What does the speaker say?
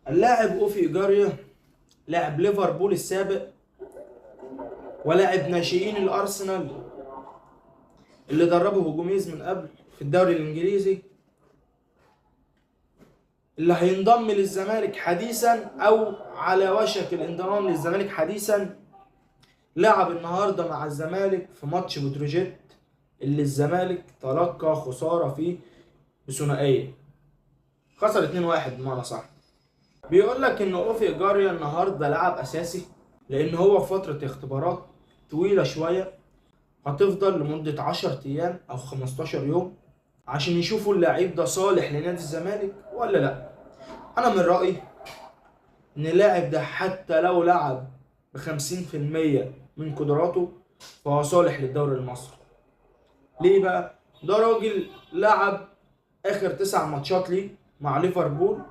اللاعب اوفي ايجاريا لاعب ليفربول السابق ولاعب ناشئين الارسنال اللي دربه هجوميز من قبل في الدوري الانجليزي، اللي هينضم للزمالك حديثا او على وشك الانضمام للزمالك حديثا. لعب النهارده مع الزمالك في ماتش بتروجيت اللي الزمالك تلقى خساره فيه بثنائيه، خسر 2-1 بمعنى صح. بيقول لك ان اوفي ايجاريا النهارده لعب اساسي لان هو في فتره اختبارات طويله شويه هتفضل لمده 10 ايام او 15 يوم عشان يشوفوا اللاعب ده صالح لنادي الزمالك ولا لا. انا من رايي ان اللاعب ده حتى لو لعب ب50% من قدراته فهو صالح للدوري المصري. ليه بقى؟ ده راجل لعب اخر 9 ماتشات ليه مع ليفربول